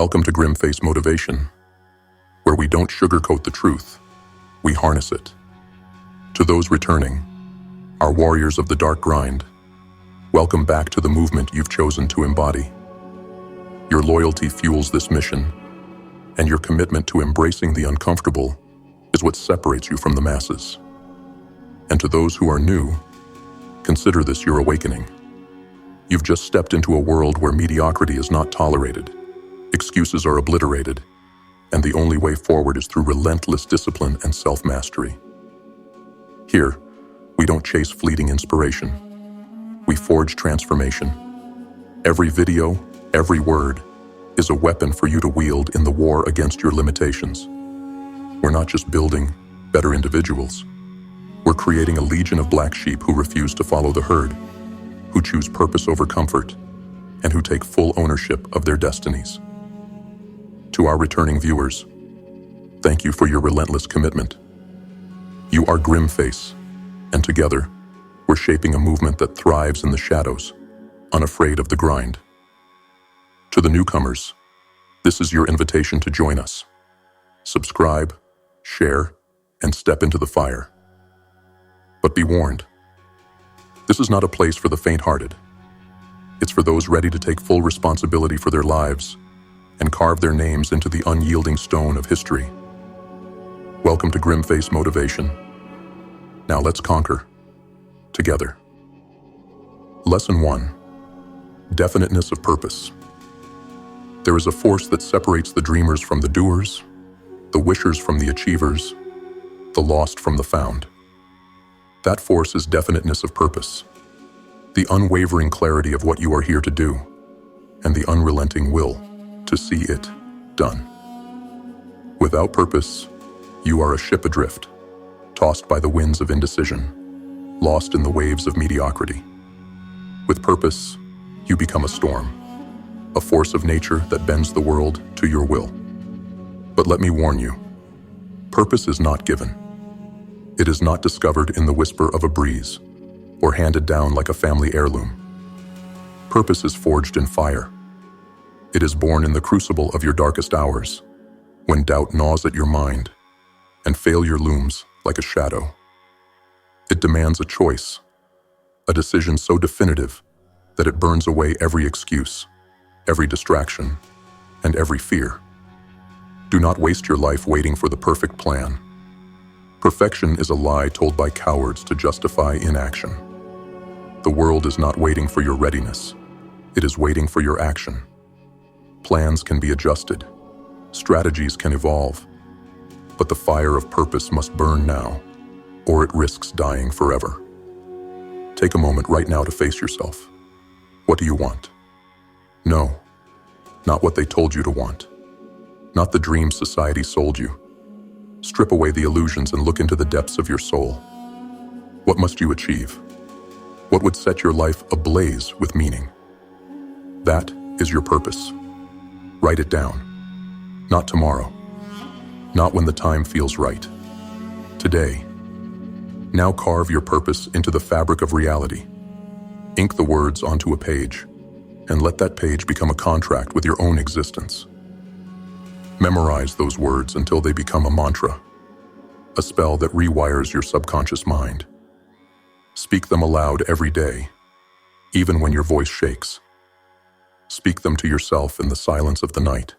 Welcome to GrimFace Motivation, where we don't sugarcoat the truth, we harness it. To those returning, our warriors of the dark grind, welcome back to the movement you've chosen to embody. Your loyalty fuels this mission, and your commitment to embracing the uncomfortable is what separates you from the masses. And to those who are new, consider this your awakening. You've just stepped into a world where mediocrity is not tolerated, excuses are obliterated, and the only way forward is through relentless discipline and self-mastery. Here, we don't chase fleeting inspiration. We forge transformation. Every video, every word, is a weapon for you to wield in the war against your limitations. We're not just building better individuals. We're creating a legion of black sheep who refuse to follow the herd, who choose purpose over comfort, and who take full ownership of their destinies. To our returning viewers, thank you for your relentless commitment. You are GrimFace, and together, we're shaping a movement that thrives in the shadows, unafraid of the grind. To the newcomers, this is your invitation to join us. Subscribe, share, and step into the fire. But be warned, this is not a place for the faint-hearted. It's for those ready to take full responsibility for their lives and carve their names into the unyielding stone of history. Welcome to GrimFace Motivation. Now let's conquer, together. Lesson 1. Definiteness of Purpose. There is a force that separates the dreamers from the doers, the wishers from the achievers, the lost from the found. That force is definiteness of purpose, the unwavering clarity of what you are here to do, and the unrelenting will to see it done. Without purpose, you are a ship adrift, tossed by the winds of indecision, lost in the waves of mediocrity. With purpose, you become a storm, a force of nature that bends the world to your will. But let me warn you, purpose is not given. It is not discovered in the whisper of a breeze, or handed down like a family heirloom. Purpose is forged in fire. It is born in the crucible of your darkest hours, when doubt gnaws at your mind, and failure looms like a shadow. It demands a choice, a decision so definitive that it burns away every excuse, every distraction, and every fear. Do not waste your life waiting for the perfect plan. Perfection is a lie told by cowards to justify inaction. The world is not waiting for your readiness. It is waiting for your action. Plans can be adjusted. Strategies can evolve. But the fire of purpose must burn now, or it risks dying forever. Take a moment right now to face yourself. What do you want? No, not what they told you to want. Not the dream society sold you. Strip away the illusions and look into the depths of your soul. What must you achieve? What would set your life ablaze with meaning? That is your purpose. Write it down. Not tomorrow. Not when the time feels right. Today. Now carve your purpose into the fabric of reality. Ink the words onto a page, and let that page become a contract with your own existence. Memorize those words until they become a mantra, a spell that rewires your subconscious mind. Speak them aloud every day, even when your voice shakes. Speak them to yourself in the silence of the night,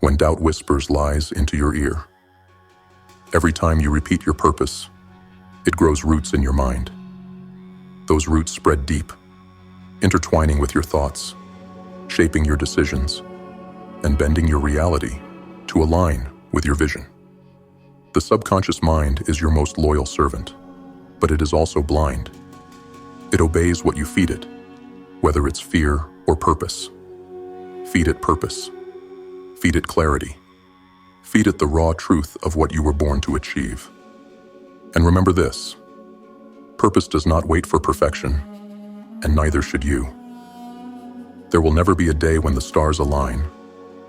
when doubt whispers lies into your ear. Every time you repeat your purpose, it grows roots in your mind. Those roots spread deep, intertwining with your thoughts, shaping your decisions, and bending your reality to align with your vision. The subconscious mind is your most loyal servant, but it is also blind. It obeys what you feed it, whether it's fear or purpose. Feed it purpose. Feed it clarity. Feed it the raw truth of what you were born to achieve. And remember this, purpose does not wait for perfection, and neither should you. There will never be a day when the stars align,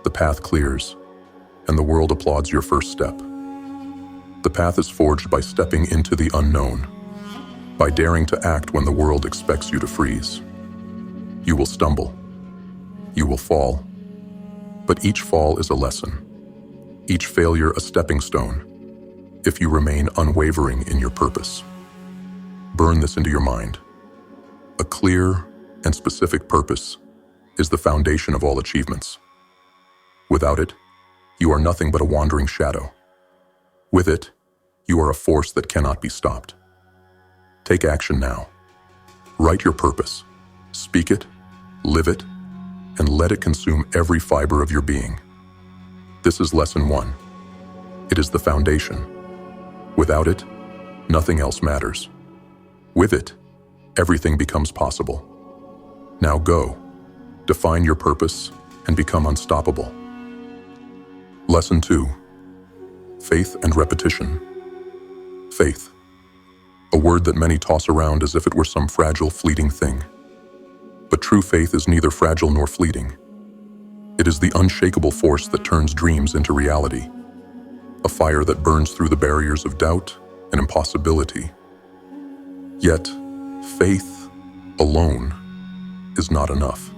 the path clears, and the world applauds your first step. The path is forged by stepping into the unknown, by daring to act when the world expects you to freeze. You will stumble. You will fall. But each fall is a lesson, each failure a stepping stone, if you remain unwavering in your purpose. Burn this into your mind. A clear and specific purpose is the foundation of all achievements. Without it, you are nothing but a wandering shadow. With it, you are a force that cannot be stopped. Take action now. Write your purpose, speak it, live it, and let it consume every fiber of your being. This is lesson 1. It is the foundation. Without it, nothing else matters. With it, everything becomes possible. Now go, define your purpose, and become unstoppable. Lesson 2. Faith and repetition. Faith. A word that many toss around as if it were some fragile, fleeting thing. But true faith is neither fragile nor fleeting. It is the unshakable force that turns dreams into reality, a fire that burns through the barriers of doubt and impossibility. Yet, faith alone is not enough.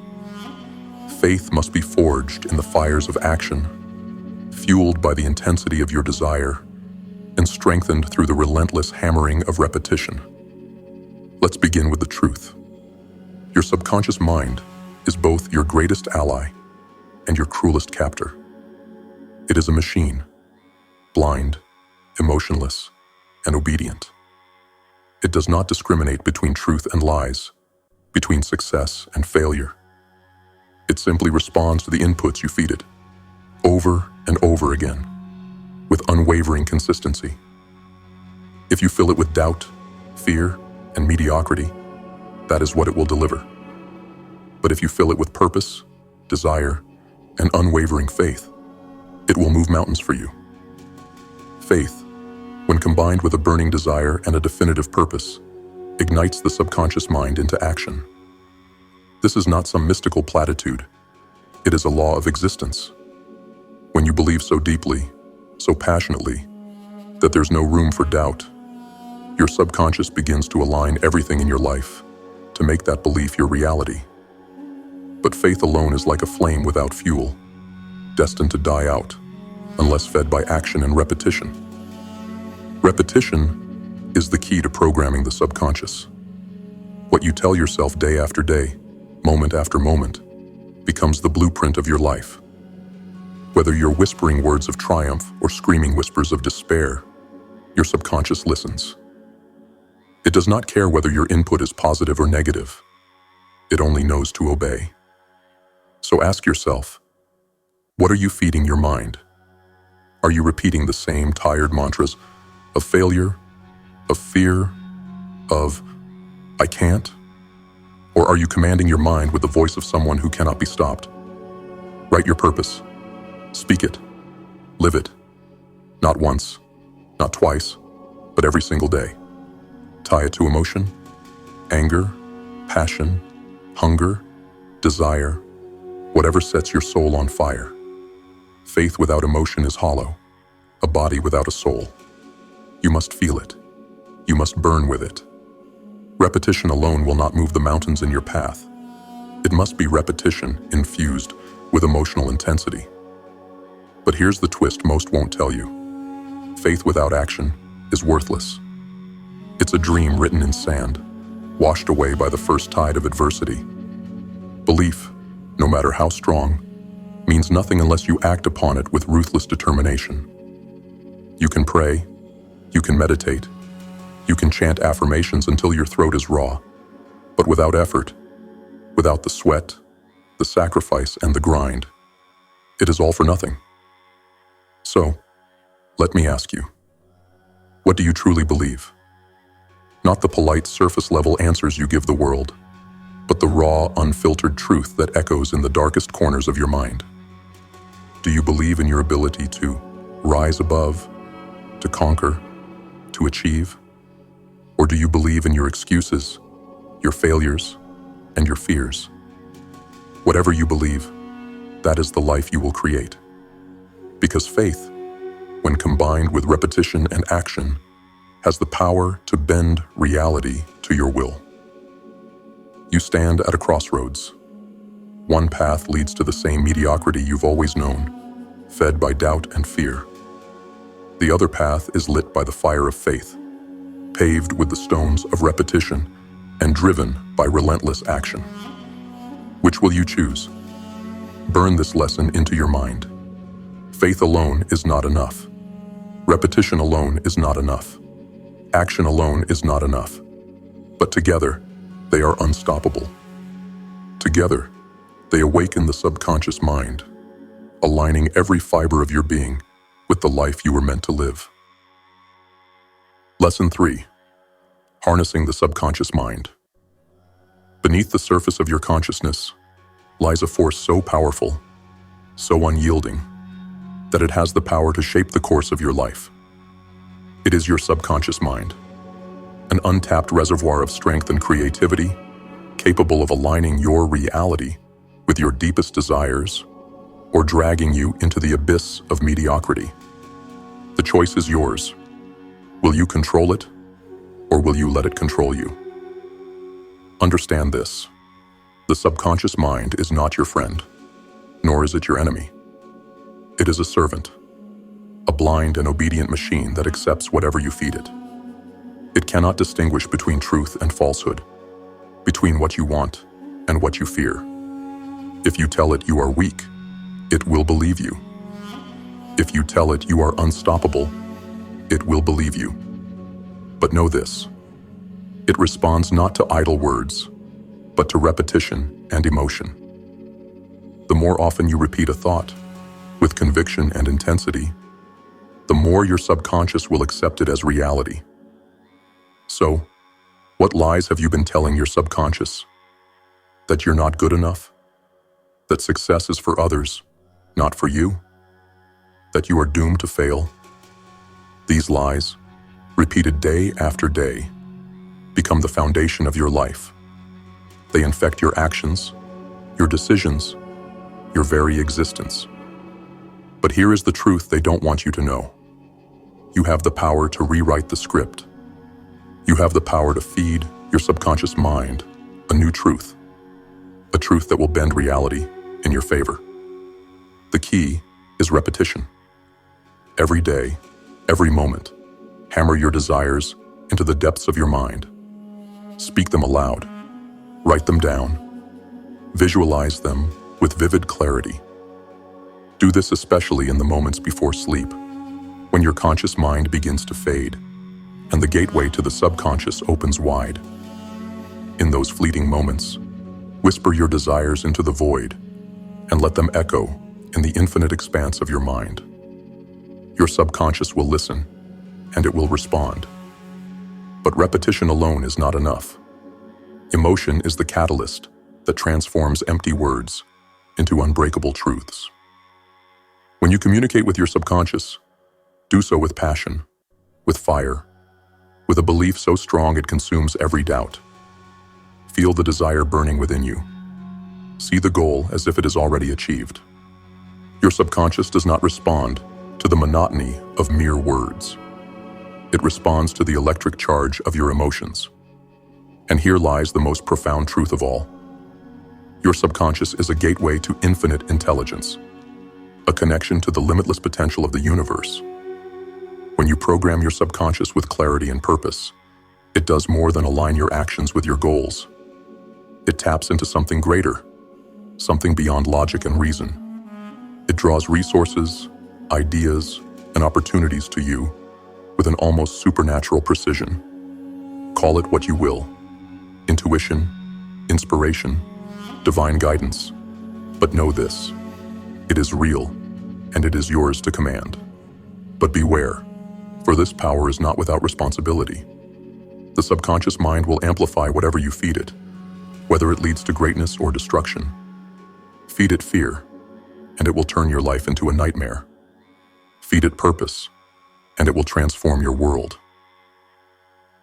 Faith must be forged in the fires of action, fueled by the intensity of your desire, and strengthened through the relentless hammering of repetition. Let's begin with the truth. Your subconscious mind is both your greatest ally and your cruelest captor. It is a machine, blind, emotionless, and obedient. It does not discriminate between truth and lies, between success and failure. It simply responds to the inputs you feed it, over and over again, with unwavering consistency. If you fill it with doubt, fear, and mediocrity, that is what it will deliver. But if you fill it with purpose, desire, and unwavering faith, it will move mountains for you. Faith, when combined with a burning desire and a definitive purpose, ignites the subconscious mind into action. This is not some mystical platitude. It is a law of existence. When you believe so deeply, so passionately, that there's no room for doubt, your subconscious begins to align everything in your life to make that belief your reality. But faith alone is like a flame without fuel, destined to die out, unless fed by action and repetition. Repetition is the key to programming the subconscious. What you tell yourself day after day, moment after moment, becomes the blueprint of your life. Whether you're whispering words of triumph or screaming whispers of despair, your subconscious listens. It does not care whether your input is positive or negative. It only knows to obey. So ask yourself, what are you feeding your mind? Are you repeating the same tired mantras of failure, of fear, of "I can't"? Or are you commanding your mind with the voice of someone who cannot be stopped? Write your purpose. Speak it. Live it. Not once, not twice, but every single day. Tie it to emotion, anger, passion, hunger, desire, whatever sets your soul on fire. Faith without emotion is hollow, a body without a soul. You must feel it. You must burn with it. Repetition alone will not move the mountains in your path. It must be repetition infused with emotional intensity. But here's the twist most won't tell you. Faith without action is worthless. It's a dream written in sand, washed away by the first tide of adversity. Belief, no matter how strong, means nothing unless you act upon it with ruthless determination. You can pray, you can meditate, you can chant affirmations until your throat is raw, but without effort, without the sweat, the sacrifice, and the grind, it is all for nothing. So, let me ask you, what do you truly believe? Not the polite surface-level answers you give the world, but the raw, unfiltered truth that echoes in the darkest corners of your mind. Do you believe in your ability to rise above, to conquer, to achieve? Or do you believe in your excuses, your failures, and your fears? Whatever you believe, that is the life you will create. Because faith, when combined with repetition and action, has the power to bend reality to your will. You stand at a crossroads. One path leads to the same mediocrity you've always known, fed by doubt and fear. The other path is lit by the fire of faith, paved with the stones of repetition and driven by relentless action. Which will you choose? Burn this lesson into your mind. Faith alone is not enough. Repetition alone is not enough. Action alone is not enough. But together, they are unstoppable. Together, they awaken the subconscious mind, aligning every fiber of your being with the life you were meant to live. Lesson 3. Harnessing the subconscious mind. Beneath the surface of your consciousness lies a force so powerful, so unyielding, that it has the power to shape the course of your life. It is your subconscious mind, an untapped reservoir of strength and creativity, capable of aligning your reality with your deepest desires or dragging you into the abyss of mediocrity. The choice is yours. Will you control it, or will you let it control you? Understand this. The subconscious mind is not your friend, nor is it your enemy. It is a servant, a blind and obedient machine that accepts whatever you feed it. It cannot distinguish between truth and falsehood, between what you want and what you fear. If you tell it you are weak, it will believe you. If you tell it you are unstoppable, it will believe you. But know this: it responds not to idle words, but to repetition and emotion. The more often you repeat a thought, with conviction and intensity, the more your subconscious will accept it as reality. So, what lies have you been telling your subconscious? That you're not good enough? That success is for others, not for you? That you are doomed to fail? These lies, repeated day after day, become the foundation of your life. They infect your actions, your decisions, your very existence. But here is the truth they don't want you to know. You have the power to rewrite the script. You have the power to feed your subconscious mind a new truth, a truth that will bend reality in your favor. The key is repetition. Every day, every moment, hammer your desires into the depths of your mind. Speak them aloud. Write them down. Visualize them with vivid clarity. Do this especially in the moments before sleep, when your conscious mind begins to fade and the gateway to the subconscious opens wide. In those fleeting moments, whisper your desires into the void and let them echo in the infinite expanse of your mind. Your subconscious will listen, and it will respond. But repetition alone is not enough. Emotion is the catalyst that transforms empty words into unbreakable truths. When you communicate with your subconscious, do so with passion, with fire, with a belief so strong it consumes every doubt. Feel the desire burning within you. See the goal as if it is already achieved. Your subconscious does not respond to the monotony of mere words. It responds to the electric charge of your emotions. And here lies the most profound truth of all. Your subconscious is a gateway to infinite intelligence, a connection to the limitless potential of the universe. When you program your subconscious with clarity and purpose, it does more than align your actions with your goals. It taps into something greater, something beyond logic and reason. It draws resources, ideas, and opportunities to you with an almost supernatural precision. Call it what you will: intuition, inspiration, divine guidance. But know this: it is real, and it is yours to command. But beware, for this power is not without responsibility. The subconscious mind will amplify whatever you feed it, whether it leads to greatness or destruction. Feed it fear, and it will turn your life into a nightmare. Feed it purpose, and it will transform your world.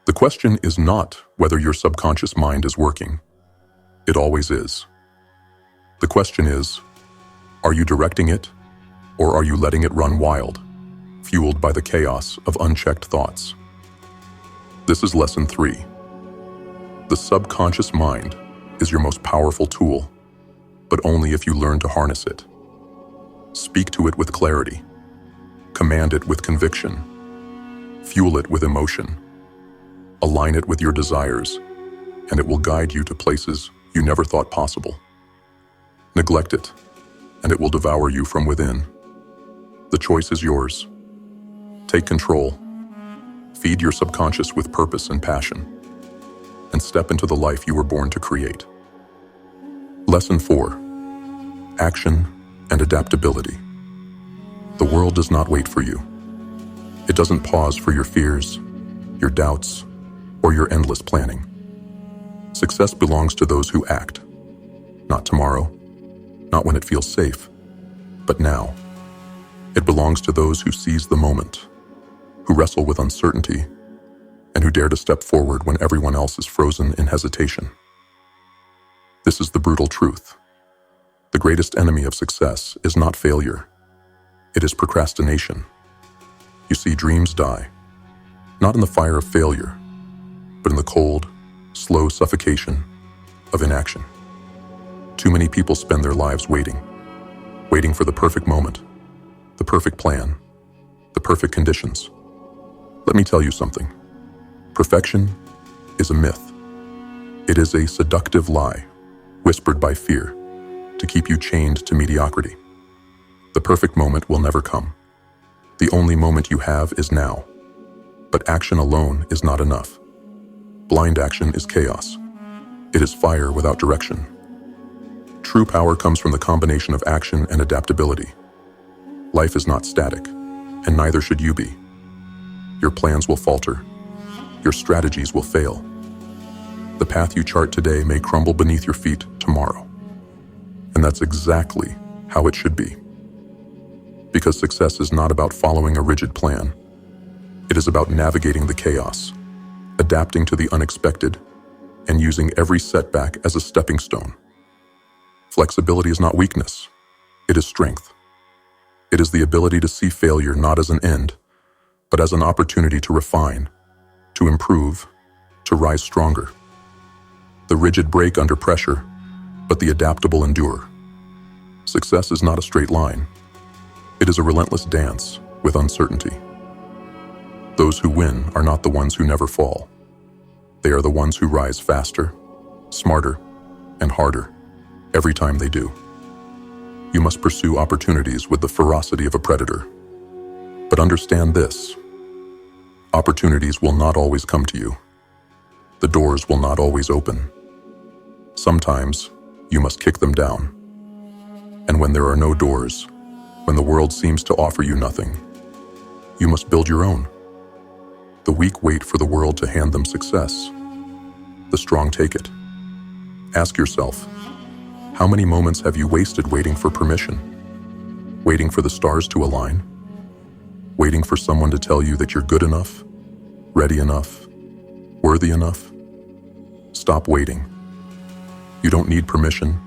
The question is not whether your subconscious mind is working. It always is. The question is, are you directing it, or are you letting it run wild, fueled by the chaos of unchecked thoughts? This is lesson 3. The subconscious mind is your most powerful tool. but only if you learn to harness it. Speak to it with clarity. Command it with conviction. Fuel it with emotion. Align it with your desires, and it will guide you to places you never thought possible. Neglect it, and it will devour you from within. The choice is yours. Take control. Feed your subconscious with purpose and passion, and step into the life you were born to create. Lesson 4. Action and adaptability. The world does not wait for you. It doesn't pause for your fears, your doubts, or your endless planning. Success belongs to those who act. Not tomorrow, not when it feels safe, but now. It belongs to those who seize the moment, who wrestle with uncertainty, and who dare to step forward when everyone else is frozen in hesitation. This is the brutal truth. The greatest enemy of success is not failure. It is procrastination. You see, dreams die, not in the fire of failure, but in the cold, slow suffocation of inaction. Too many people spend their lives waiting for the perfect moment, the perfect plan, the perfect conditions. Let me tell you something. Perfection is a myth. It is a seductive lie, whispered by fear, to keep you chained to mediocrity. The perfect moment will never come. The only moment you have is now. But action alone is not enough. Blind action is chaos. It is fire without direction. True power comes from the combination of action and adaptability. Life is not static, and neither should you be. Your plans will falter. Your strategies will fail. The path you chart today may crumble beneath your feet tomorrow. And that's exactly how it should be. Because success is not about following a rigid plan. It is about navigating the chaos, adapting to the unexpected, and using every setback as a stepping stone. Flexibility is not weakness. It is strength. It is the ability to see failure not as an end, but as an opportunity to refine, to improve, to rise stronger. The rigid break under pressure, but the adaptable endure. Success is not a straight line. It is a relentless dance with uncertainty. Those who win are not the ones who never fall. They are the ones who rise faster, smarter, and harder every time they do. You must pursue opportunities with the ferocity of a predator. But understand this: opportunities will not always come to you. The doors will not always open. Sometimes you must kick them down. And when there are no doors, when the world seems to offer you nothing, you must build your own. The weak wait for the world to hand them success. The strong take it. Ask yourself, how many moments have you wasted waiting for permission? Waiting for the stars to align? Waiting for someone to tell you that you're good enough, ready enough, worthy enough? Stop waiting. You don't need permission.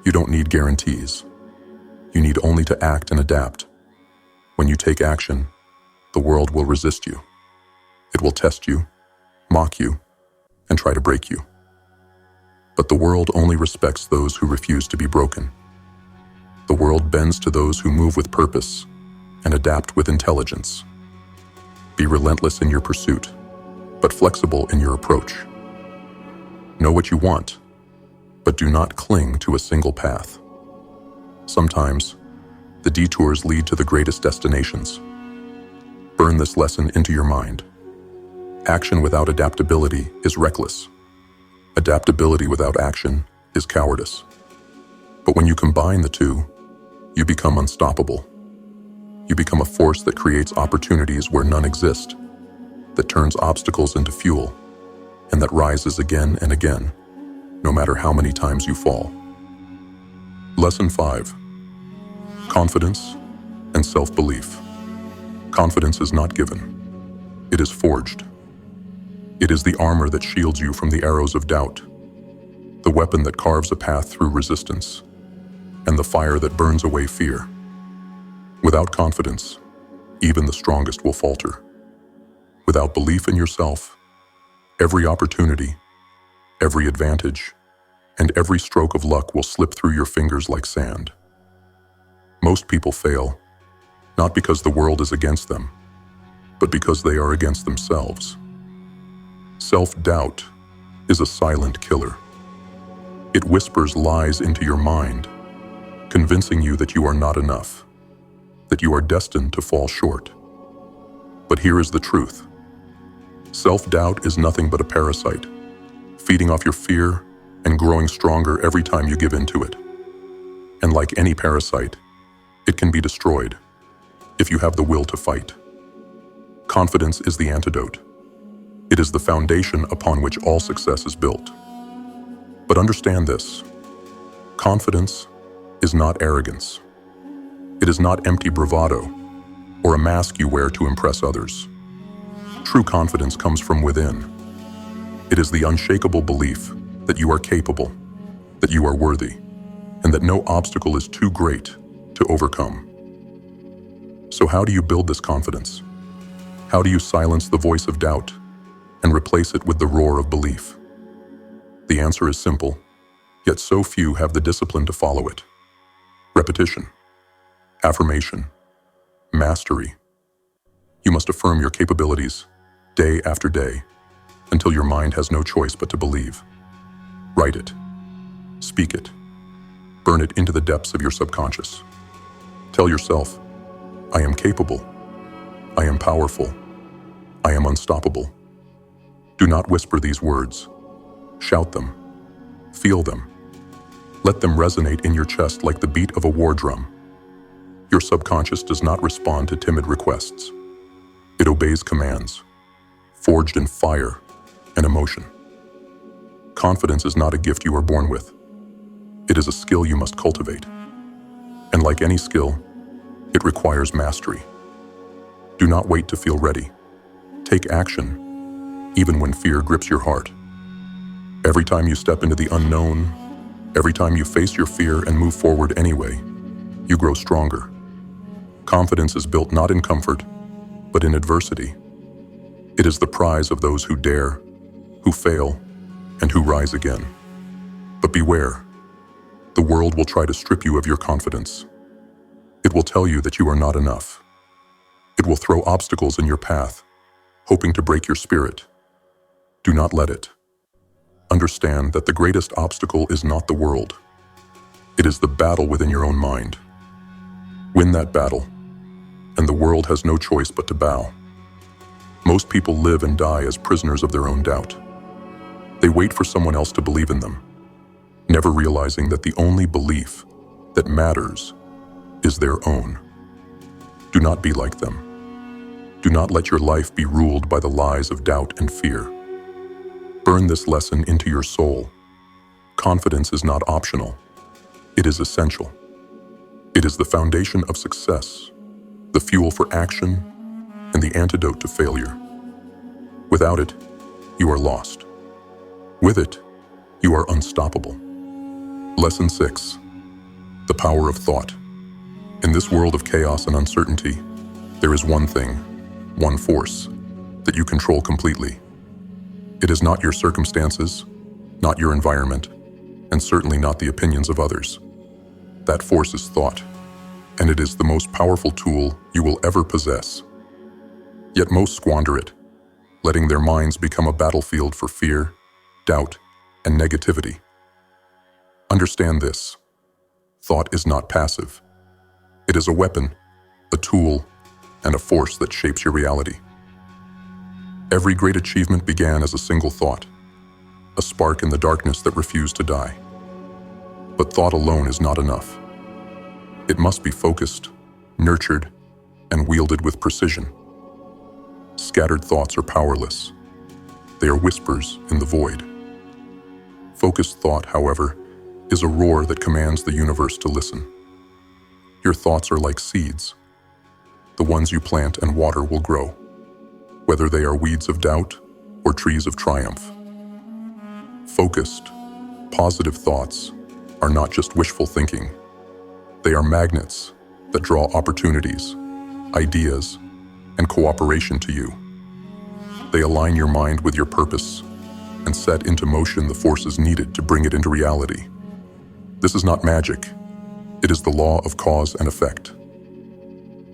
You don't need guarantees. You need only to act and adapt. When you take action, the world will resist you. It will test you, mock you, and try to break you. But the world only respects those who refuse to be broken. The world bends to those who move with purpose and adapt with intelligence. Be relentless in your pursuit, but flexible in your approach. Know what you want, but do not cling to a single path. Sometimes, the detours lead to the greatest destinations. Burn this lesson into your mind. Action without adaptability is reckless. Adaptability without action is cowardice. But when you combine the two, you become unstoppable. You become a force that creates opportunities where none exist, that turns obstacles into fuel, and that rises again and again, no matter how many times you fall. Lesson 5. Confidence and self-belief. Confidence is not given. It is forged. It is the armor that shields you from the arrows of doubt, the weapon that carves a path through resistance, and the fire that burns away fear. Without confidence, even the strongest will falter. Without belief in yourself, every opportunity, every advantage, and every stroke of luck will slip through your fingers like sand. Most people fail, not because the world is against them, but because they are against themselves. Self-doubt is a silent killer. It whispers lies into your mind, convincing you that you are not enough, that you are destined to fall short. But here is the truth. Self-doubt is nothing but a parasite, feeding off your fear and growing stronger every time you give in to it. And like any parasite, it can be destroyed if you have the will to fight. Confidence is the antidote. It is the foundation upon which all success is built. But understand this: confidence is not arrogance. It is not empty bravado or a mask you wear to impress others. True confidence comes from within. It is the unshakable belief that you are capable, that you are worthy, and that no obstacle is too great to overcome. So how do you build this confidence? How do you silence the voice of doubt and replace it with the roar of belief? The answer is simple, yet so few have the discipline to follow it. Repetition, affirmation, mastery. You must affirm your capabilities day after day until your mind has no choice but to believe. Write it, speak it, burn it into the depths of your subconscious. Tell yourself, I am capable, I am powerful, I am unstoppable. Do not whisper these words. Shout them, feel them. Let them resonate in your chest like the beat of a war drum. Your subconscious does not respond to timid requests. It obeys commands, forged in fire and emotion. Confidence is not a gift you are born with. It is a skill you must cultivate. And like any skill, it requires mastery. Do not wait to feel ready. Take action, even when fear grips your heart. Every time you step into the unknown, every time you face your fear and move forward anyway, you grow stronger. Confidence is built not in comfort, but in adversity. It is the prize of those who dare, who fail, and who rise again. But beware, the world will try to strip you of your confidence. It will tell you that you are not enough. It will throw obstacles in your path, hoping to break your spirit. Do not let it. Understand that the greatest obstacle is not the world. It is the battle within your own mind. Win that battle, and the world has no choice but to bow. Most people live and die as prisoners of their own doubt. They wait for someone else to believe in them, never realizing that the only belief that matters is their own. Do not be like them. Do not let your life be ruled by the lies of doubt and fear. Burn this lesson into your soul. Confidence is not optional. It is essential. It is the foundation of success, the fuel for action, and the antidote to failure. Without it, you are lost. With it, you are unstoppable. Lesson 6. The power of thought. In this world of chaos and uncertainty, there is one thing, one force, that you control completely. It is not your circumstances, not your environment, and certainly not the opinions of others. That force is thought, and it is the most powerful tool you will ever possess. Yet most squander it, letting their minds become a battlefield for fear, doubt, and negativity. Understand this: thought is not passive. It is a weapon, a tool, and a force that shapes your reality. Every great achievement began as a single thought, a spark in the darkness that refused to die. But thought alone is not enough. It must be focused, nurtured, and wielded with precision. Scattered thoughts are powerless. They are whispers in the void. Focused thought, however, is a roar that commands the universe to listen. Your thoughts are like seeds. The ones you plant and water will grow, whether they are weeds of doubt or trees of triumph. Focused, positive thoughts are not just wishful thinking. They are magnets that draw opportunities, ideas, and cooperation to you. They align your mind with your purpose, and set into motion the forces needed to bring it into reality. This is not magic. It is the law of cause and effect.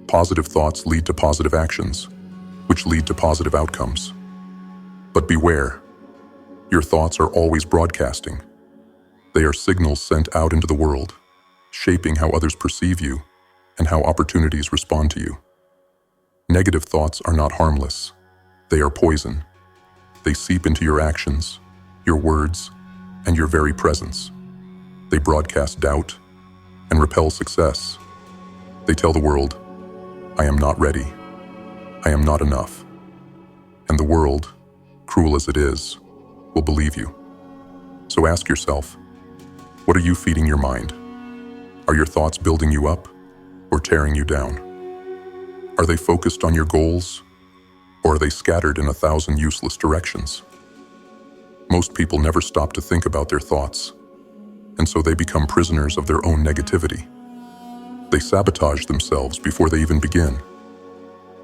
Positive thoughts lead to positive actions, which lead to positive outcomes. But beware, your thoughts are always broadcasting. They are signals sent out into the world, shaping how others perceive you and how opportunities respond to you. Negative thoughts are not harmless. They are poison. They seep into your actions, your words, and your very presence. They broadcast doubt and repel success. They tell the world, I am not ready. I am not enough. And the world, cruel as it is, will believe you. So ask yourself, what are you feeding your mind? Are your thoughts building you up or tearing you down? Are they focused on your goals, or are they scattered in 1,000 useless directions? Most people never stop to think about their thoughts, and so they become prisoners of their own negativity. They sabotage themselves before they even begin.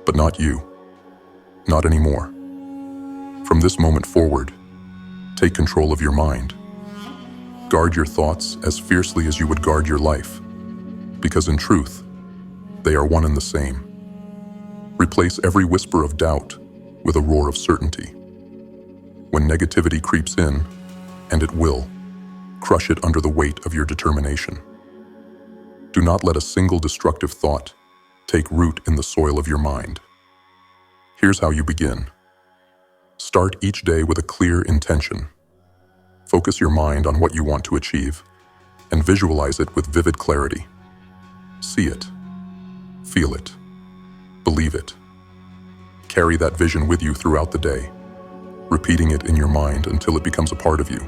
But not you. Not anymore. From this moment forward, take control of your mind. Guard your thoughts as fiercely as you would guard your life, because in truth, they are one and the same. Replace every whisper of doubt with a roar of certainty. When negativity creeps in, and it will, crush it under the weight of your determination. Do not let a single destructive thought take root in the soil of your mind. Here's how you begin. Start each day with a clear intention. Focus your mind on what you want to achieve and visualize it with vivid clarity. See it, feel it, believe it. Carry that vision with you throughout the day, repeating it in your mind until it becomes a part of you.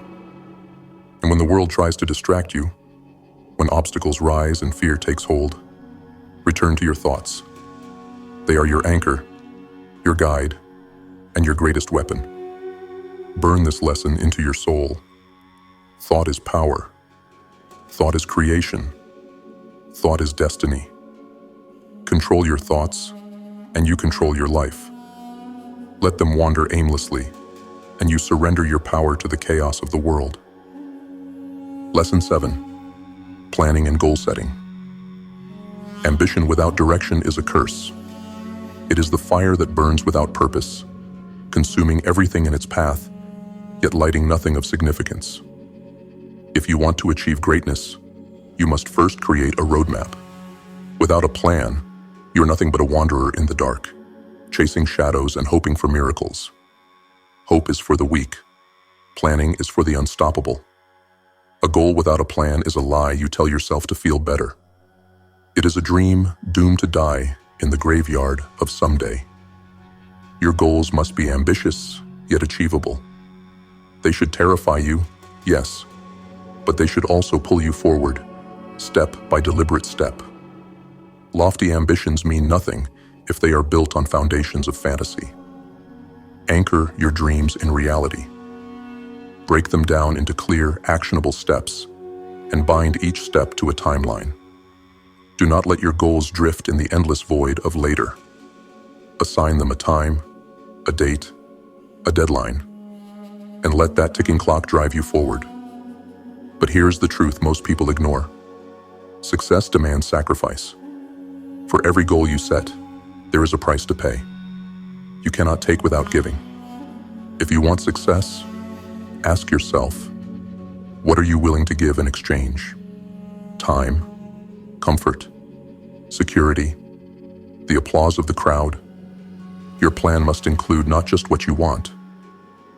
And when the world tries to distract you, when obstacles rise and fear takes hold, return to your thoughts. They are your anchor, your guide, and your greatest weapon. Burn this lesson into your soul. Thought is power. Thought is creation. Thought is destiny. Control your thoughts, and you control your life. Let them wander aimlessly, and you surrender your power to the chaos of the world. Lesson 7. Planning and goal setting. Ambition without direction is a curse. It is the fire that burns without purpose, consuming everything in its path, yet lighting nothing of significance. If you want to achieve greatness, you must first create a roadmap. Without a plan, you're nothing but a wanderer in the dark, chasing shadows and hoping for miracles. Hope is for the weak. Planning is for the unstoppable. A goal without a plan is a lie you tell yourself to feel better. It is a dream doomed to die in the graveyard of someday. Your goals must be ambitious, yet achievable. They should terrify you, yes, but they should also pull you forward, step by deliberate step. Lofty ambitions mean nothing if they are built on foundations of fantasy. Anchor your dreams in reality. Break them down into clear, actionable steps, and bind each step to a timeline. Do not let your goals drift in the endless void of later. Assign them a time, a date, a deadline, and let that ticking clock drive you forward. But here's the truth most people ignore. Success demands sacrifice. For every goal you set, there is a price to pay. You cannot take without giving. If you want success, ask yourself, what are you willing to give in exchange? Time, comfort, security, the applause of the crowd. Your plan must include not just what you want,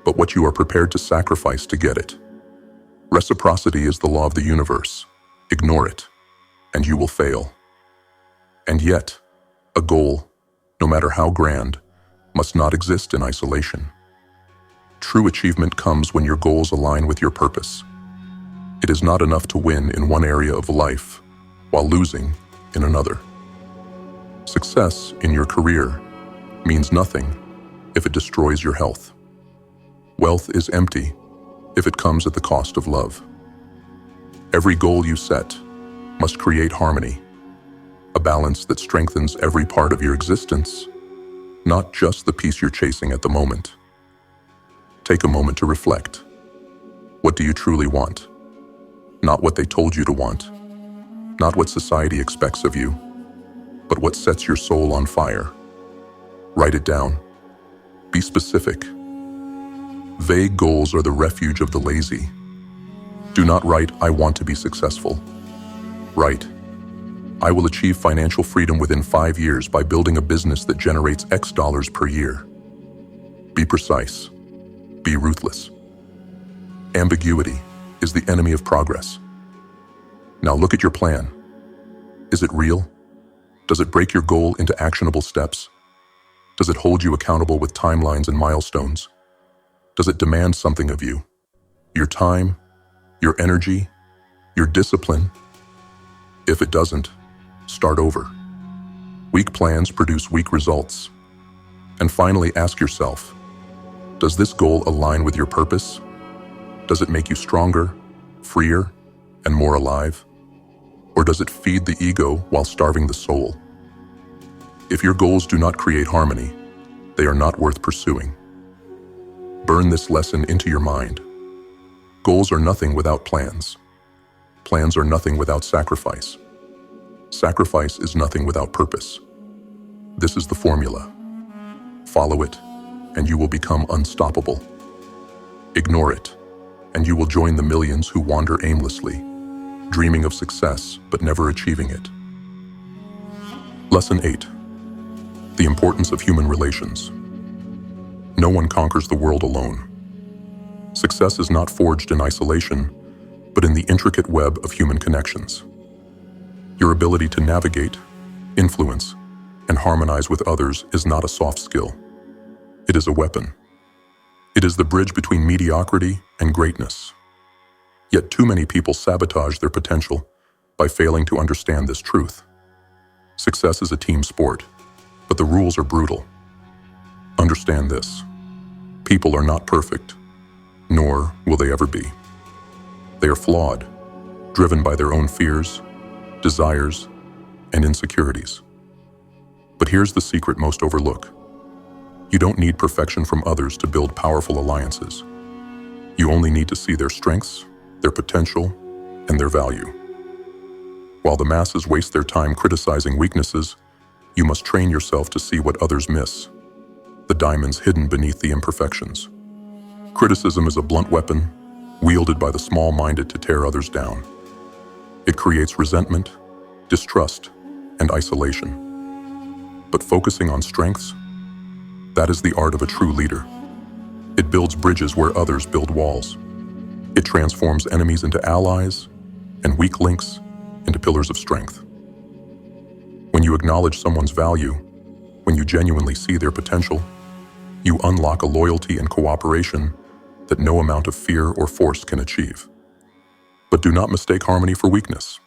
but what you are prepared to sacrifice to get it. Reciprocity is the law of the universe. Ignore it, and you will fail. And yet, a goal, no matter how grand, must not exist in isolation. True achievement comes when your goals align with your purpose. It is not enough to win in one area of life while losing in another. Success in your career means nothing if it destroys your health. Wealth is empty if it comes at the cost of love. Every goal you set must create harmony, a balance that strengthens every part of your existence, not just the piece you're chasing at the moment. Take a moment to reflect. What do you truly want? Not what they told you to want, not what society expects of you, but what sets your soul on fire. Write it down. Be specific. Vague goals are the refuge of the lazy. Do not write, "I want to be successful." Write, "I will achieve financial freedom within 5 years by building a business that generates X dollars per year." Be precise. Be ruthless. Ambiguity is the enemy of progress. Now look at your plan. Is it real? Does it break your goal into actionable steps? Does it hold you accountable with timelines and milestones? Does it demand something of you? Your time, your energy, your discipline? If it doesn't, start over. Weak plans produce weak results. And finally, ask yourself, does this goal align with your purpose? Does it make you stronger, freer, and more alive? Or does it feed the ego while starving the soul? If your goals do not create harmony, they are not worth pursuing. Burn this lesson into your mind. Goals are nothing without plans. Plans are nothing without sacrifice. Sacrifice is nothing without purpose. This is the formula. Follow it, and you will become unstoppable. Ignore it, and you will join the millions who wander aimlessly, dreaming of success but never achieving it. Lesson 8. The importance of human relations. No one conquers the world alone. Success is not forged in isolation, but in the intricate web of human connections. Your ability to navigate, influence, and harmonize with others is not a soft skill. It is a weapon. It is the bridge between mediocrity and greatness. Yet too many people sabotage their potential by failing to understand this truth. Success is a team sport, but the rules are brutal. Understand this. People are not perfect, nor will they ever be. They are flawed, driven by their own fears, desires, and insecurities. But here's the secret most overlook. You don't need perfection from others to build powerful alliances. You only need to see their strengths, their potential, and their value. While the masses waste their time criticizing weaknesses, you must train yourself to see what others miss, the diamonds hidden beneath the imperfections. Criticism is a blunt weapon, wielded by the small-minded to tear others down. It creates resentment, distrust, and isolation. But focusing on strengths, that is the art of a true leader. It builds bridges where others build walls. It transforms enemies into allies, and weak links into pillars of strength. When you acknowledge someone's value, when you genuinely see their potential, you unlock a loyalty and cooperation that no amount of fear or force can achieve. But do not mistake harmony for weakness.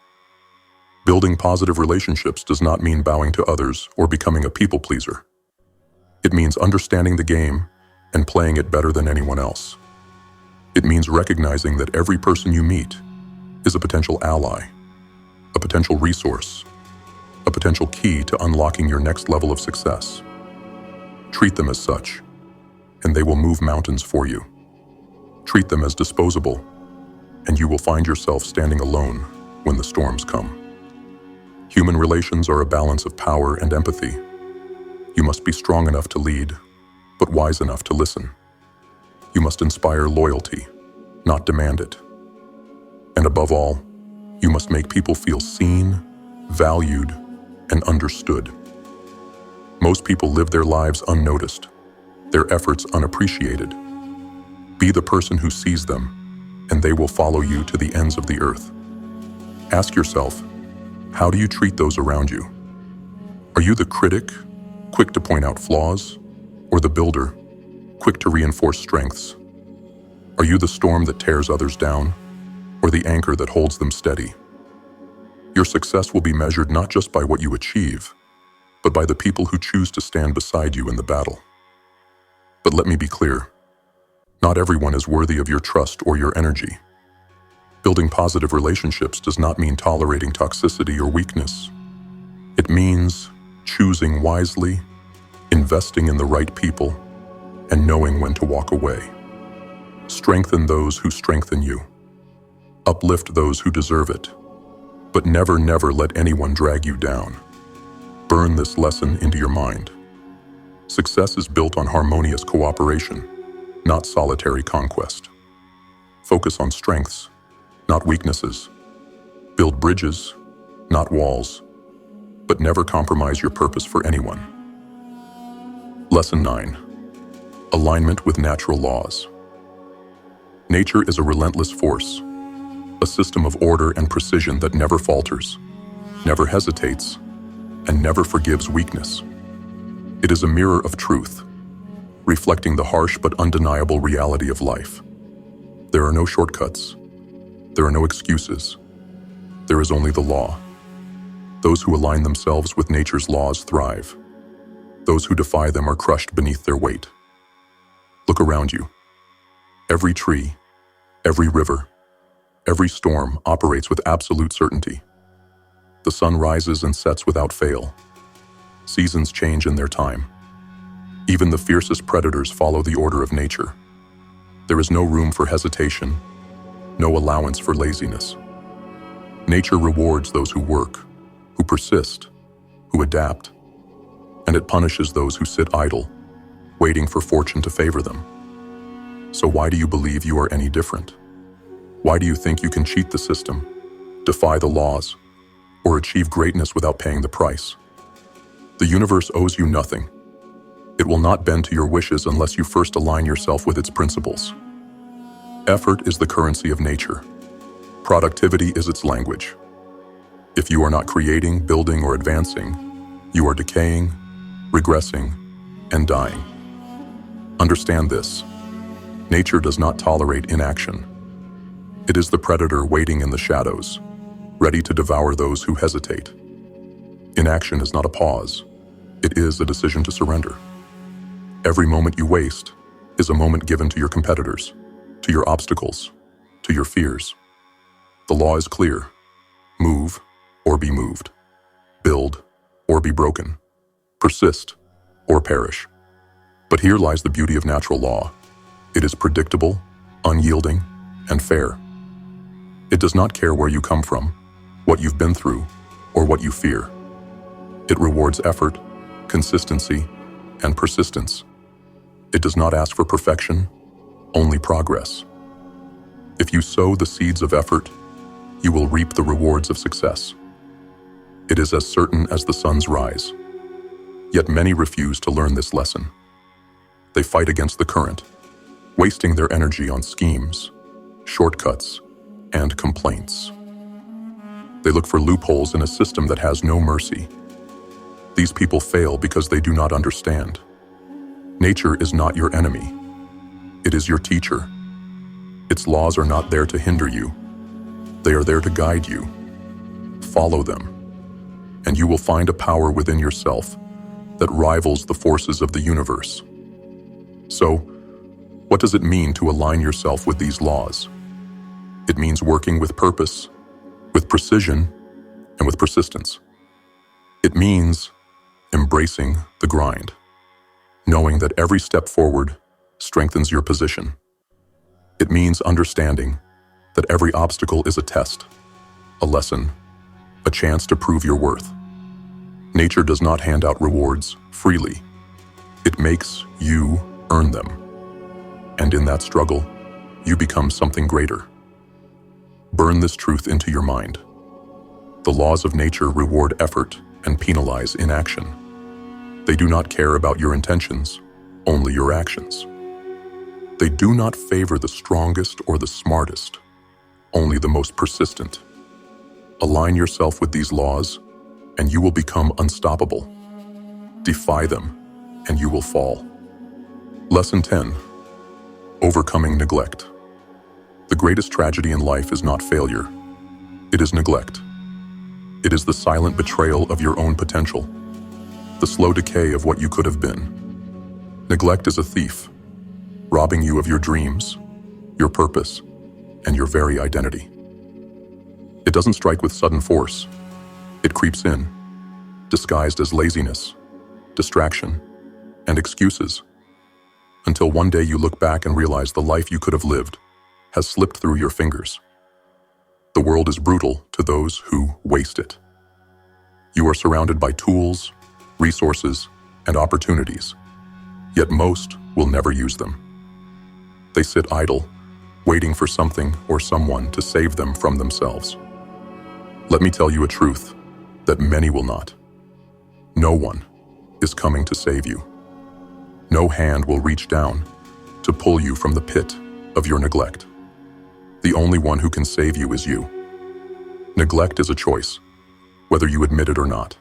Building positive relationships does not mean bowing to others or becoming a people pleaser. It means understanding the game and playing it better than anyone else. It means recognizing that every person you meet is a potential ally, a potential resource, a potential key to unlocking your next level of success. Treat them as such, and they will move mountains for you. Treat them as disposable, and you will find yourself standing alone when the storms come. Human relations are a balance of power and empathy. You must be strong enough to lead, but wise enough to listen. You must inspire loyalty, not demand it. And above all, you must make people feel seen, valued, and understood. Most people live their lives unnoticed, their efforts unappreciated. Be the person who sees them, and they will follow you to the ends of the earth. Ask yourself, how do you treat those around you? Are you the critic, quick to point out flaws, or the builder, quick to reinforce strengths? Are you the storm that tears others down, or the anchor that holds them steady? Your success will be measured not just by what you achieve, but by the people who choose to stand beside you in the battle. But let me be clear, not everyone is worthy of your trust or your energy. Building positive relationships does not mean tolerating toxicity or weakness. It means choosing wisely, investing in the right people, and knowing when to walk away. Strengthen those who strengthen you. Uplift those who deserve it. But never, never let anyone drag you down. Burn this lesson into your mind. Success is built on harmonious cooperation, not solitary conquest. Focus on strengths, not weaknesses. Build bridges, not walls. But never compromise your purpose for anyone. Lesson 9. Alignment with natural laws. Nature is a relentless force, a system of order and precision that never falters, never hesitates, and never forgives weakness. It is a mirror of truth, reflecting the harsh but undeniable reality of life. There are no shortcuts. There are no excuses. There is only the law. Those who align themselves with nature's laws thrive. Those who defy them are crushed beneath their weight. Look around you. Every tree, every river, every storm operates with absolute certainty. The sun rises and sets without fail. Seasons change in their time. Even the fiercest predators follow the order of nature. There is no room for hesitation, no allowance for laziness. Nature rewards those who work, who persist, who adapt, and it punishes those who sit idle, waiting for fortune to favor them. So why do you believe you are any different? Why do you think you can cheat the system, defy the laws, or achieve greatness without paying the price? The universe owes you nothing. It will not bend to your wishes unless you first align yourself with its principles. Effort is the currency of nature. Productivity is its language. If you are not creating, building, or advancing, you are decaying, regressing, and dying. Understand this. Nature does not tolerate inaction. It is the predator waiting in the shadows, ready to devour those who hesitate. Inaction is not a pause. It is a decision to surrender. Every moment you waste is a moment given to your competitors, to your obstacles, to your fears. The law is clear. Move or be moved. Build or be broken. Persist or perish. But here lies the beauty of natural law. It is predictable, unyielding, and fair. It does not care where you come from, what you've been through, or what you fear. It rewards effort, consistency, and persistence. It does not ask for perfection, only progress. If you sow the seeds of effort, you will reap the rewards of success. It is as certain as the sun's rise. Yet many refuse to learn this lesson. They fight against the current, wasting their energy on schemes, shortcuts, and complaints. They look for loopholes in a system that has no mercy. These people fail because they do not understand. Nature is not your enemy. It is your teacher. Its laws are not there to hinder you. They are there to guide you. Follow them, and you will find a power within yourself that rivals the forces of the universe. So, what does it mean to align yourself with these laws? It means working with purpose, with precision, and with persistence. It means embracing the grind, knowing that every step forward strengthens your position. It means understanding that every obstacle is a test, a lesson, a chance to prove your worth. Nature does not hand out rewards freely. It makes you earn them. And in that struggle, you become something greater. Burn this truth into your mind. The laws of nature reward effort and penalize inaction. They do not care about your intentions, only your actions. They do not favor the strongest or the smartest, only the most persistent. Align yourself with these laws, and you will become unstoppable. Defy them, and you will fall. Lesson 10. Overcoming neglect. The greatest tragedy in life is not failure. It is neglect. It is the silent betrayal of your own potential, the slow decay of what you could have been. Neglect is a thief, robbing you of your dreams, your purpose, and your very identity. It doesn't strike with sudden force. It creeps in, disguised as laziness, distraction, and excuses. until one day you look back and realize the life you could have lived has slipped through your fingers. The world is brutal to those who waste it. You are surrounded by tools, resources, and opportunities, yet most will never use them. They sit idle, waiting for something or someone to save them from themselves. Let me tell you a truth that many will not. No one is coming to save you. No hand will reach down to pull you from the pit of your neglect. The only one who can save you is you. Neglect is a choice, whether you admit it or not.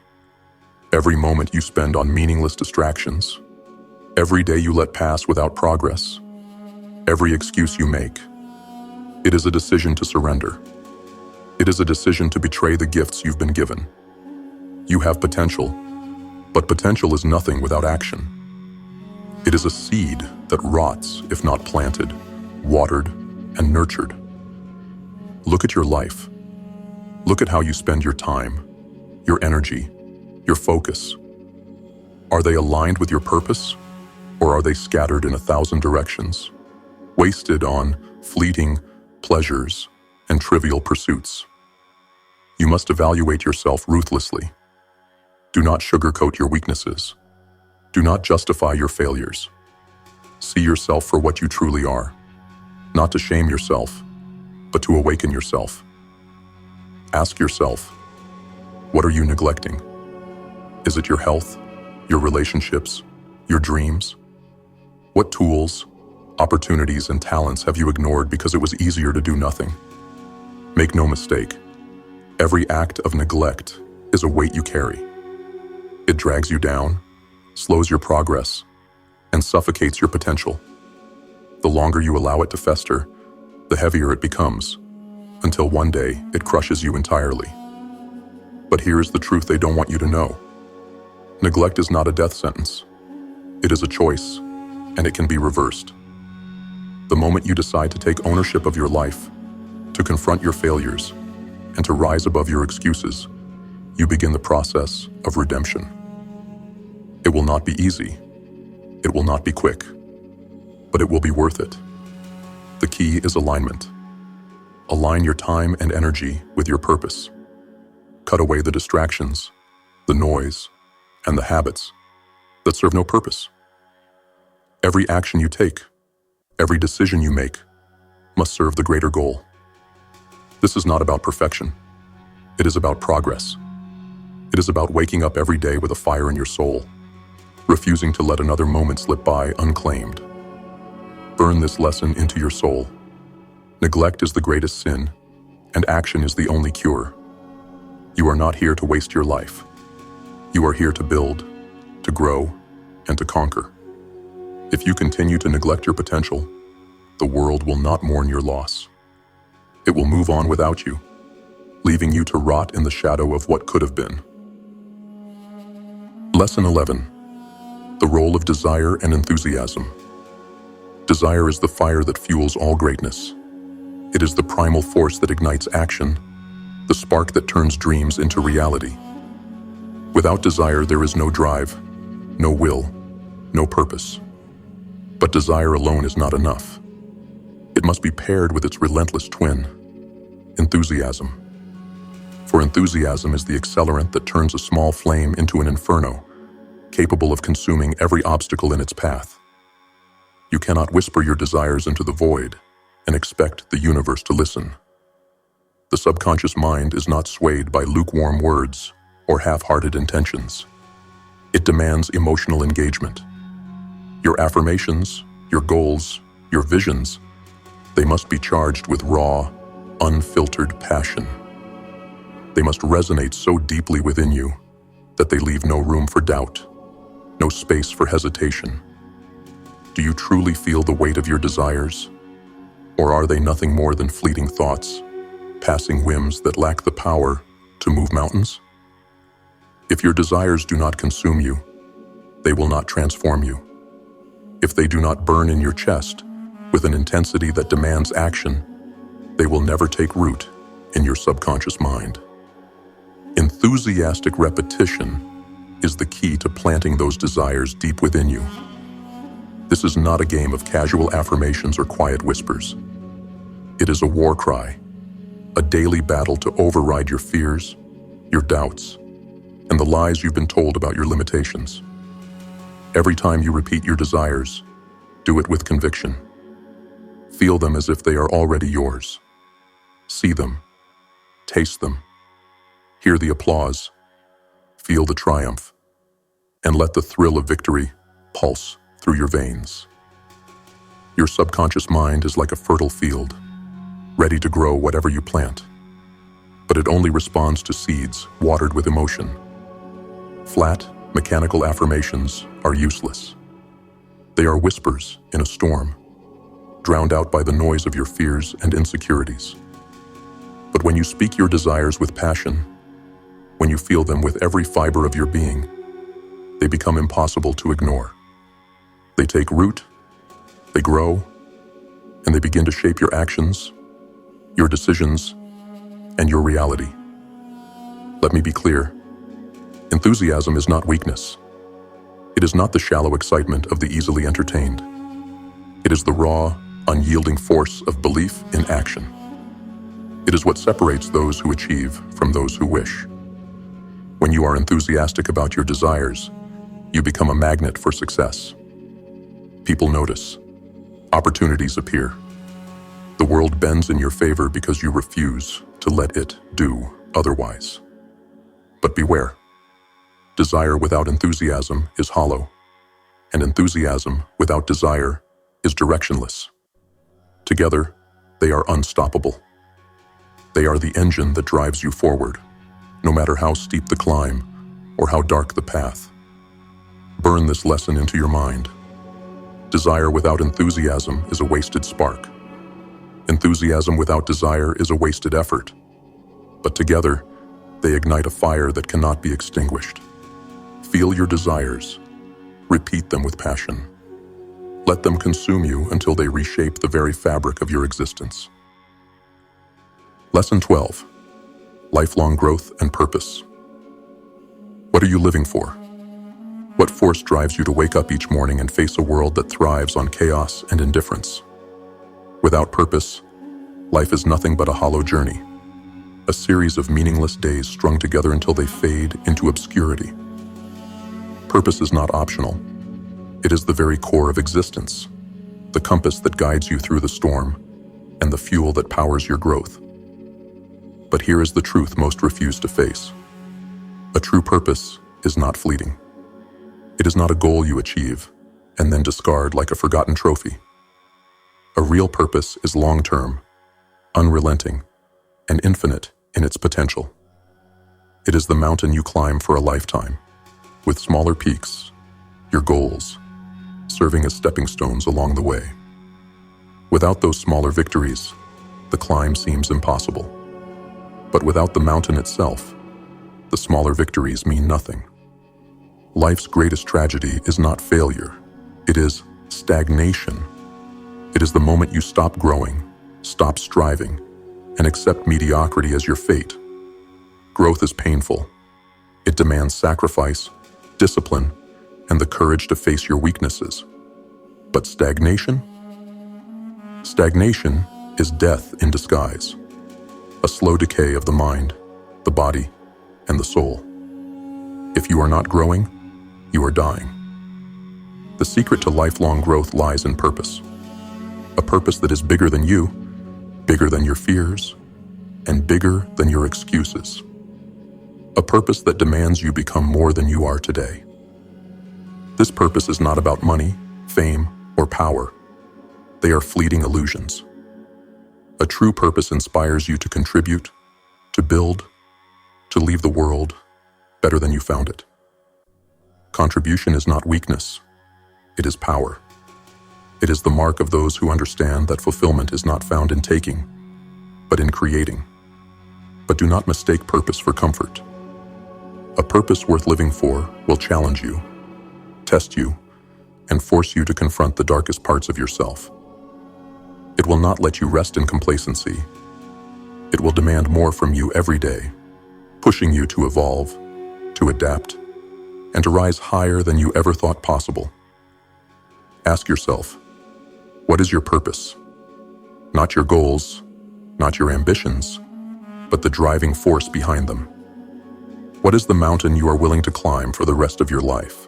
Every moment you spend on meaningless distractions, every day you let pass without progress, every excuse you make, it is a decision to surrender. It is a decision to betray the gifts you've been given. You have potential, but potential is nothing without action. It is a seed that rots if not planted, watered, and nurtured. Look at your life. Look at how you spend your time, your energy, your focus. Are they aligned with your purpose, or are they scattered in 1,000 directions, wasted on fleeting pleasures and trivial pursuits? You must evaluate yourself ruthlessly. Do not sugarcoat your weaknesses. Do not justify your failures. See yourself for what you truly are, not to shame yourself, but to awaken yourself. Ask yourself, what are you neglecting? Is it your health, your relationships, your dreams? What tools, opportunities, and talents have you ignored because it was easier to do nothing? Make no mistake, every act of neglect is a weight you carry. It drags you down, slows your progress, and suffocates your potential. The longer you allow it to fester, the heavier it becomes, until one day it crushes you entirely. But here is the truth they don't want you to know. Neglect is not a death sentence. It is a choice, and it can be reversed. The moment you decide to take ownership of your life, to confront your failures, and to rise above your excuses, you begin the process of redemption. It will not be easy. It will not be quick, but it will be worth it. The key is alignment. Align your time and energy with your purpose. Cut away the distractions, the noise, and the habits that serve no purpose. Every action you take, every decision you make, must serve the greater goal. This is not about perfection. It is about progress. It is about waking up every day with a fire in your soul, refusing to let another moment slip by unclaimed. Burn this lesson into your soul. Neglect is the greatest sin, and action is the only cure. You are not here to waste your life. You are here to build, to grow, and to conquer. If you continue to neglect your potential, the world will not mourn your loss. It will move on without you, leaving you to rot in the shadow of what could have been. Lesson 11. The role of desire and enthusiasm. Desire is the fire that fuels all greatness. It is the primal force that ignites action, the spark that turns dreams into reality. Without desire, there is no drive, no will, no purpose. But desire alone is not enough. It must be paired with its relentless twin, enthusiasm. For enthusiasm is the accelerant that turns a small flame into an inferno, capable of consuming every obstacle in its path. You cannot whisper your desires into the void and expect the universe to listen. The subconscious mind is not swayed by lukewarm words or half-hearted intentions. It demands emotional engagement. Your affirmations, your goals, your visions, they must be charged with raw, unfiltered passion. They must resonate so deeply within you that they leave no room for doubt, no space for hesitation. Do you truly feel the weight of your desires? Or are they nothing more than fleeting thoughts, passing whims that lack the power to move mountains? If your desires do not consume you, they will not transform you. If they do not burn in your chest with an intensity that demands action, they will never take root in your subconscious mind. Enthusiastic repetition is the key to planting those desires deep within you. This is not a game of casual affirmations or quiet whispers. It is a war cry, a daily battle to override your fears, your doubts, and the lies you've been told about your limitations. Every time you repeat your desires, do it with conviction. Feel them as if they are already yours. See them, taste them, hear the applause, feel the triumph, and let the thrill of victory pulse through your veins. Your subconscious mind is like a fertile field, ready to grow whatever you plant. But it only responds to seeds watered with emotion. Flat, mechanical affirmations are useless. They are whispers in a storm, drowned out by the noise of your fears and insecurities. But when you speak your desires with passion, when you feel them with every fiber of your being, they become impossible to ignore. They take root, they grow, and they begin to shape your actions, your decisions, and your reality. Let me be clear. Enthusiasm is not weakness. It is not the shallow excitement of the easily entertained. It is the raw, unyielding force of belief in action. It is what separates those who achieve from those who wish. When you are enthusiastic about your desires, you become a magnet for success. People notice. Opportunities appear. The world bends in your favor because you refuse to let it do otherwise. But beware. Desire without enthusiasm is hollow, and enthusiasm without desire is directionless. Together, they are unstoppable. They are the engine that drives you forward, no matter how steep the climb or how dark the path. Burn this lesson into your mind. Desire without enthusiasm is a wasted spark. Enthusiasm without desire is a wasted effort. But together, they ignite a fire that cannot be extinguished. Feel your desires. Repeat them with passion. Let them consume you until they reshape the very fabric of your existence. Lesson 12. Lifelong growth and purpose. What are you living for? What force drives you to wake up each morning and face a world that thrives on chaos and indifference? Without purpose, life is nothing but a hollow journey, a series of meaningless days strung together until they fade into obscurity. Purpose is not optional. It is the very core of existence, the compass that guides you through the storm, and the fuel that powers your growth. But here is the truth most refuse to face. A true purpose is not fleeting. It is not a goal you achieve and then discard like a forgotten trophy. A real purpose is long-term, unrelenting, and infinite in its potential. It is the mountain you climb for a lifetime, with smaller peaks, your goals, serving as stepping stones along the way. Without those smaller victories, the climb seems impossible. But without the mountain itself, the smaller victories mean nothing. Life's greatest tragedy is not failure. It is stagnation. It is the moment you stop growing, stop striving, and accept mediocrity as your fate. Growth is painful. It demands sacrifice, discipline, and the courage to face your weaknesses. But stagnation? Stagnation is death in disguise. A slow decay of the mind, the body, and the soul. If you are not growing, you are dying. The secret to lifelong growth lies in purpose. A purpose that is bigger than you, bigger than your fears, and bigger than your excuses. A purpose that demands you become more than you are today. This purpose is not about money, fame, or power. They are fleeting illusions. A true purpose inspires you to contribute, to build, to leave the world better than you found it. Contribution is not weakness. It is power. It is the mark of those who understand that fulfillment is not found in taking, but in creating. But do not mistake purpose for comfort. A purpose worth living for will challenge you, test you, and force you to confront the darkest parts of yourself. It will not let you rest in complacency. It will demand more from you every day, pushing you to evolve, to adapt, and to rise higher than you ever thought possible. Ask yourself, what is your purpose? Not your goals, not your ambitions, but the driving force behind them. What is the mountain you are willing to climb for the rest of your life?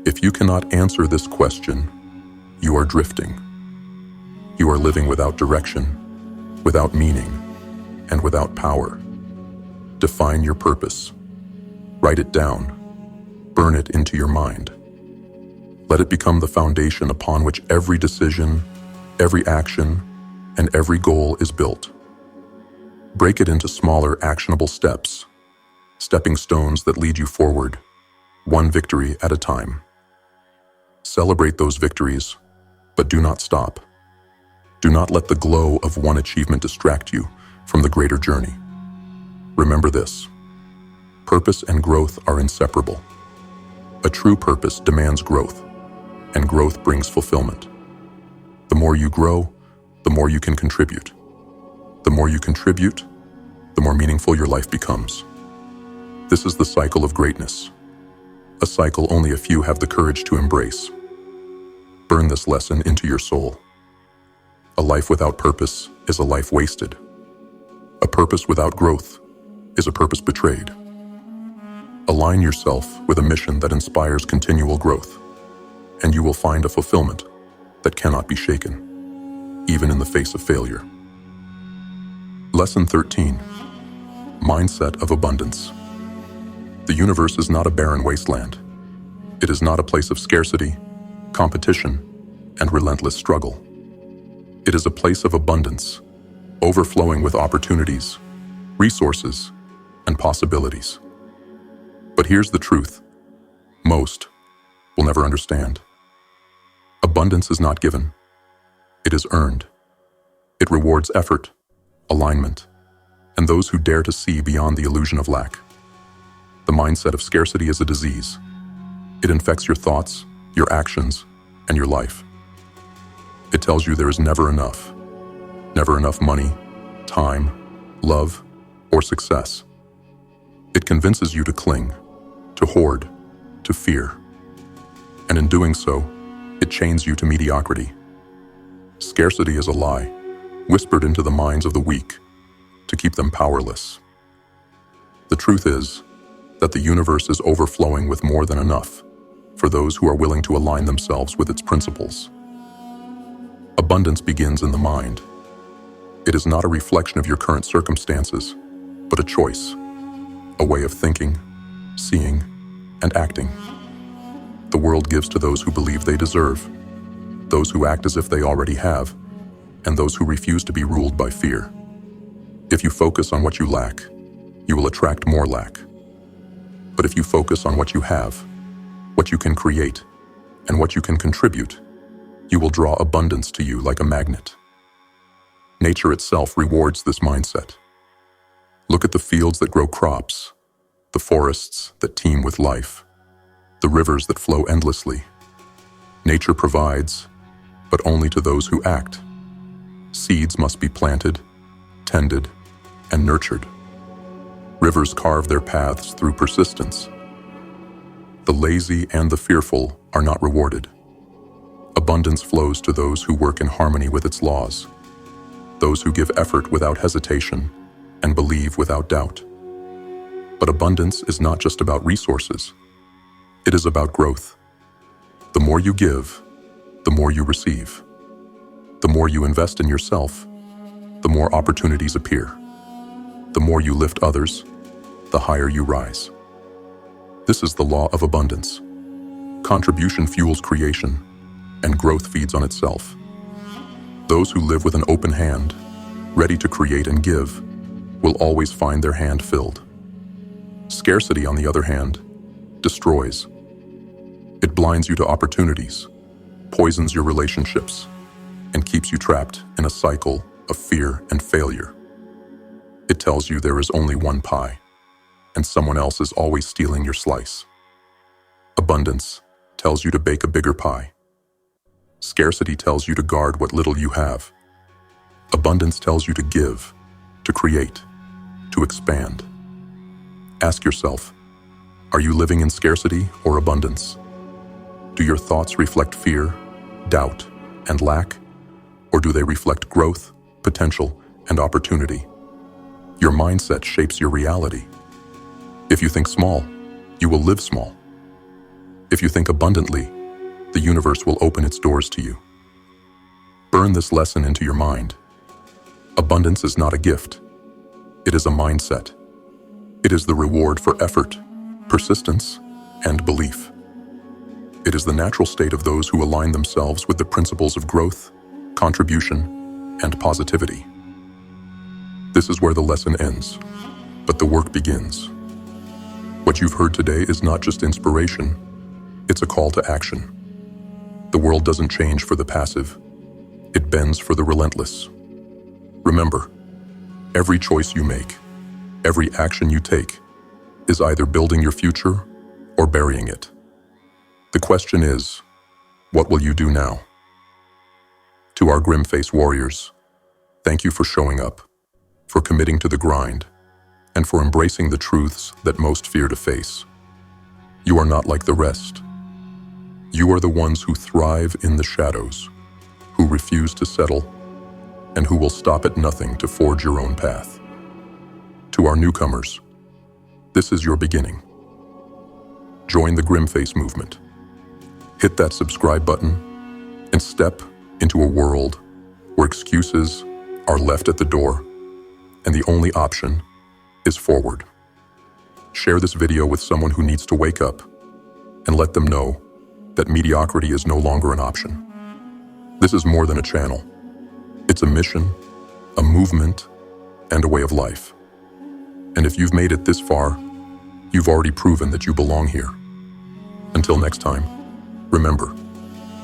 If you cannot answer this question, you are drifting. You are living without direction, without meaning, and without power. Define your purpose. Write it down. Burn it into your mind. Let it become the foundation upon which every decision, every action, and every goal is built. Break it into smaller, actionable steps, stepping stones that lead you forward, one victory at a time. Celebrate those victories, but do not stop. Do not let the glow of one achievement distract you from the greater journey. Remember this: purpose and growth are inseparable. A true purpose demands growth, and growth brings fulfillment. The more you grow, the more you can contribute. The more you contribute, the more meaningful your life becomes. This is the cycle of greatness, a cycle only a few have the courage to embrace. Burn this lesson into your soul. A life without purpose is a life wasted. A purpose without growth is a purpose betrayed. Align yourself with a mission that inspires continual growth, and you will find a fulfillment that cannot be shaken, even in the face of failure. Lesson 13. Mindset of abundance. The universe is not a barren wasteland. It is not a place of scarcity, competition, and relentless struggle. It is a place of abundance, overflowing with opportunities, resources, and possibilities. But here's the truth: most will never understand. Abundance is not given. It is earned. It rewards effort, alignment, and those who dare to see beyond the illusion of lack. The mindset of scarcity is a disease. It infects your thoughts, your actions, and your life. It tells you there is never enough money, time, love, or success. It convinces you to cling, to hoard, to fear. And in doing so, it chains you to mediocrity. Scarcity is a lie, whispered into the minds of the weak to keep them powerless. The truth is that the universe is overflowing with more than enough for those who are willing to align themselves with its principles. Abundance begins in the mind. It is not a reflection of your current circumstances, but a choice, a way of thinking, seeing, and acting. The world gives to those who believe they deserve, those who act as if they already have, and those who refuse to be ruled by fear. If you focus on what you lack, you will attract more lack. But if you focus on what you have, what you can create, and what you can contribute, you will draw abundance to you like a magnet. Nature itself rewards this mindset. Look at the fields that grow crops, the forests that teem with life, the rivers that flow endlessly. Nature provides, but only to those who act. Seeds must be planted, tended, and nurtured. Rivers carve their paths through persistence. The lazy and the fearful are not rewarded. Abundance flows to those who work in harmony with its laws, those who give effort without hesitation and believe without doubt. But abundance is not just about resources. It is about growth. The more you give, the more you receive. The more you invest in yourself, the more opportunities appear. The more you lift others, the higher you rise. This is the law of abundance. Contribution fuels creation, and growth feeds on itself. Those who live with an open hand, ready to create and give, will always find their hand filled. Scarcity, on the other hand, destroys. It blinds you to opportunities, poisons your relationships, and keeps you trapped in a cycle of fear and failure. It tells you there is only one pie, and someone else is always stealing your slice. Abundance tells you to bake a bigger pie. Scarcity tells you to guard what little you have. Abundance tells you to give, to create, to expand. Ask yourself, are you living in scarcity or abundance? Do your thoughts reflect fear, doubt, and lack? Or do they reflect growth, potential, and opportunity? Your mindset shapes your reality. If you think small, you will live small. If you think abundantly, the universe will open its doors to you. Burn this lesson into your mind. Abundance is not a gift. It is a mindset. It is the reward for effort, persistence, and belief. It is the natural state of those who align themselves with the principles of growth, contribution, and positivity. This is where the lesson ends, but the work begins. What you've heard today is not just inspiration, it's a call to action. The world doesn't change for the passive. It bends for the relentless. Remember, every choice you make, every action you take, is either building your future or burying it. The question is, what will you do now? To our GrimFace warriors, thank you for showing up, for committing to the grind, and for embracing the truths that most fear to face. You are not like the rest. You are the ones who thrive in the shadows, who refuse to settle, and who will stop at nothing to forge your own path. To our newcomers, this is your beginning. Join the GrimFace movement. Hit that subscribe button and step into a world where excuses are left at the door and the only option is forward. Share this video with someone who needs to wake up and let them know that mediocrity is no longer an option. This is more than a channel. It's a mission, a movement, and a way of life. And if you've made it this far, you've already proven that you belong here. Until next time, remember,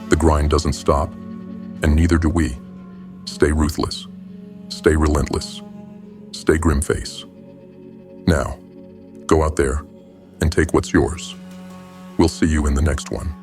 the grind doesn't stop, and neither do we. Stay ruthless, stay relentless, stay GrimFace. Now, go out there and take what's yours. We'll see you in the next one.